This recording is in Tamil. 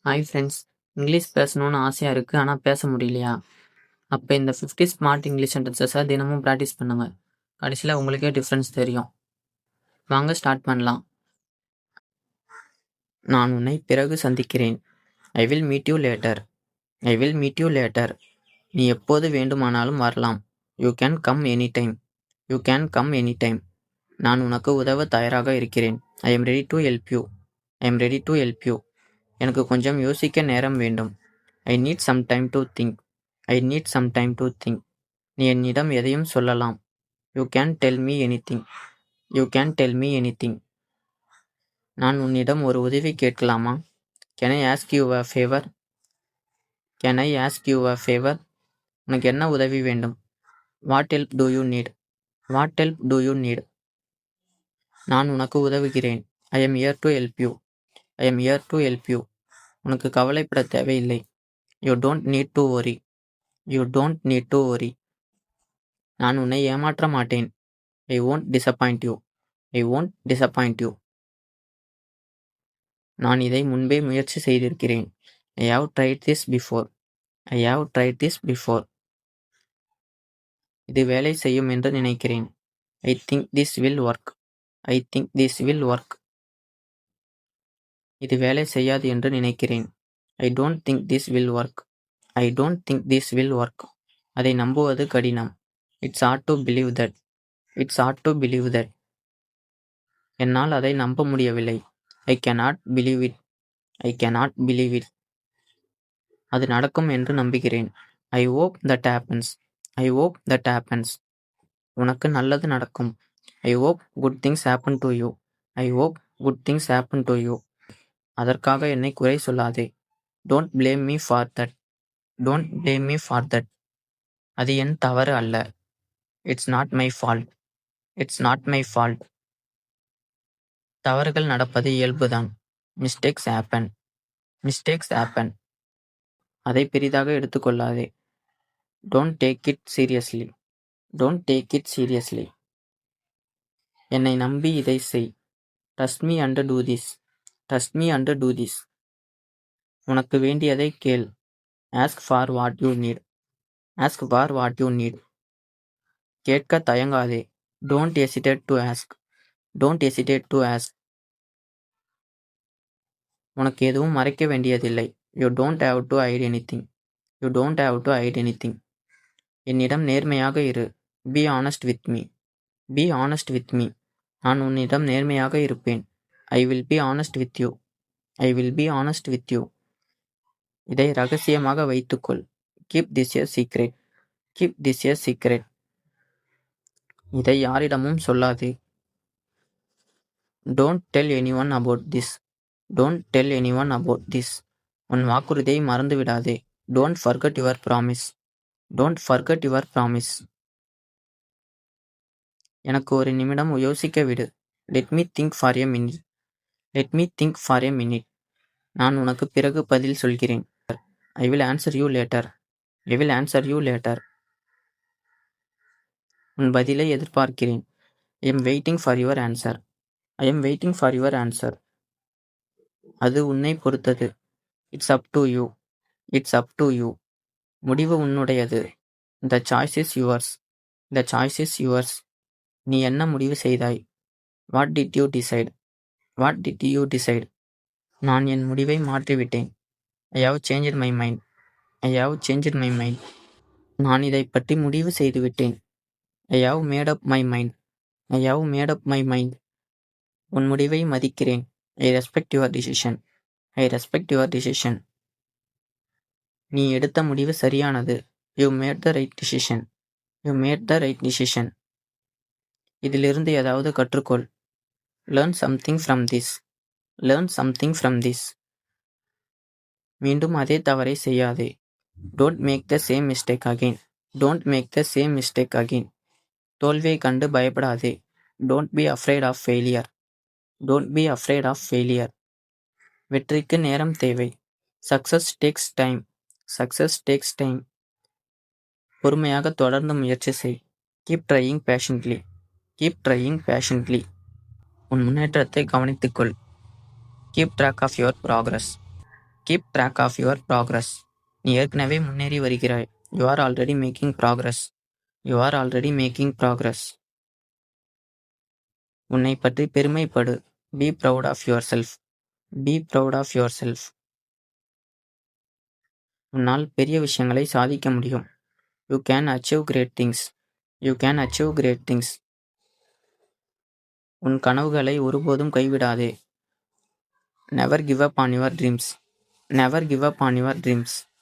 Hi friends. இங்கிலீஷ் பேசணும்னு ஆசையாக இருக்குது, ஆனால் பேச முடியலையா? அப்போ இந்த 50 ஸ்மார்ட் இங்கிலீஷ் சென்டென்சஸை தினமும் ப்ராக்டிஸ் பண்ணுங்க. கடைசியில் உங்களுக்கே டிஃப்ரென்ஸ் தெரியும். வாங்க ஸ்டார்ட் பண்ணலாம். நான் உன்னை பிறகு சந்திக்கிறேன். I will meet you later. I will meet you later. நீ எப்போது வேண்டுமானாலும் வரலாம். You can come any time. You can come any time. நான் உனக்கு உதவ தயாராக இருக்கிறேன். I am ready to help you. I am ready to help you. எனக்கு கொஞ்சம் யோசிக்க நேரம் வேண்டும். I need some time to think. I need some time to think. நீ என்னிடம் எதையும் சொல்லலாம். You can tell me anything. You can tell me anything. நான் உன்னிடம் ஒரு உதவி கேட்கலாமா? Can I ask you a favour? Can I ask you a favour? உனக்கு என்ன உதவி வேண்டும்? What help do you need? What help do you need? நான் உனக்கு உதவுகிறேன். I am here to help you. I am here to help you. உனக்கு கவலைப்பட தேவையில்லை. You don't need to worry. You don't need to worry. நான் உன்னை ஏமாற்ற மாட்டேன். ஐ won't disappoint you. I won't disappoint you. நான் இதை முன்பே முயற்சி செய்திருக்கிறேன். I have tried this before. I have tried this before. இது வேலை செய்யும் என்று நினைக்கிறேன். I think this will work. I think this will work. இது வேலை செய்யாது என்று நினைக்கிறேன். I don't think this will work. I don't think this will work. அதை நம்புவது கடினம். It's hard to believe that. It's hard to believe that. என்னால் அதை நம்ப முடியவில்லை. I cannot believe it. I cannot believe it. அது நடக்கும் என்று நம்புகிறேன். I hope that happens. I hope that happens. உனக்கு நல்லது நடக்கும். I hope good things happen to you. I hope good things happen to you. அதற்காக என்னை குறை சொல்லாதே. Don't blame me for that. Don't blame me for that. அது என் தவறு அல்ல. It's not my fault. It's not my fault. தவறுகள் நடப்பது இயல்புதான். Mistakes happen. Mistakes happen. அதை பெரிதாக எடுத்துக்கொள்ளாதே. Don't take it seriously. Don't take it seriously. என்னை நம்பி இதை செய். Trust me and do this. Trust me and do this. உனக்கு வேண்டியதை கேள். Ask for what you need. Ask for what you need. கேட்க தயங்காதே. Don't hesitate to ask. Don't hesitate to ask. உனக்கு எதுவும் மறைக்க வேண்டியதில்லை. You don't have to hide anything. You don't have to hide anything. என்னிடம் நேர்மையாக இரு. Be honest with me. Be honest with me. நான் உன்னிடம் நேர்மையாக இருப்பேன். I will be honest with you. I will be honest with you. இதை ரகசியமாக வைத்துக்கொள். Keep this a secret. Keep this a secret. இதை யாரிடமும் சொல்லாதே. Don't tell anyone about this. Don't tell anyone about this. உன் வாக்குறுதியை மறந்து விடாதே. Don't forget your promise. Don't forget your promise. எனக்கு ஒரு நிமிடம் யோசிக்க விடு. Let me think for a minute. Let me think for a minute. நான் உனக்கு பிறகு பதில் சொல்கிறேன். I will answer you later. I will answer you later. உன் பதிலை எதிர்பார்க்கிறேன். I am waiting for your answer. I am waiting for your answer. அது உன்னை பொறுத்தது. It's up to you. It's up to you. முடிவு உன்னுடையது. The choice is yours. The choice is yours. நீ என்ன முடிவு செய்தாய்? What did you decide? What did you decide? நான் என் முடிவை மாற்றிவிட்டேன். I have changed my mind. I have changed my mind. நான் இதை பற்றி முடிவு செய்துவிட்டேன். I have made up my mind. I have made up my mind. உன் முடிவை மதிக்கிறேன். I respect your decision. I respect your decision. நீ எடுத்த முடிவு சரியானது. You made the right decision. You made the right decision. இதிலிருந்து ஏதாவது கற்றுக்கொள். Learn something from this. Learn something from this. மீண்டும் அதே தவறை செய்யாதே. Don't make the same mistake again. Don't make the same mistake again. தோல்வியை கண்டு பயப்படாதே. Don't be afraid of failure. Don't be afraid of failure. வெற்றிக்கு நேரம் தேவை. Success takes time. Success takes time. பொறுமையாக தொடர்ந்து முயற்சி செய். Keep trying patiently. Keep trying patiently. உன் முன்னேற்றத்தை கவனித்துக்கொள். Keep track of your progress. Keep track of your progress. நீ ஏற்கனவே முன்னேறி வருகிறாய். You are already making progress. You are already making progress. உன்னை பற்றி பெருமைப்படு. Be proud of your self. B proud of yourself. உன்னால் பெரிய விஷயங்களை சாதிக்க முடியும். You can achieve great things. You can achieve great things. உன் கனவுகளை ஒருபோதும் கைவிடாதே. Never give up on your dreams. Never give up on your dreams.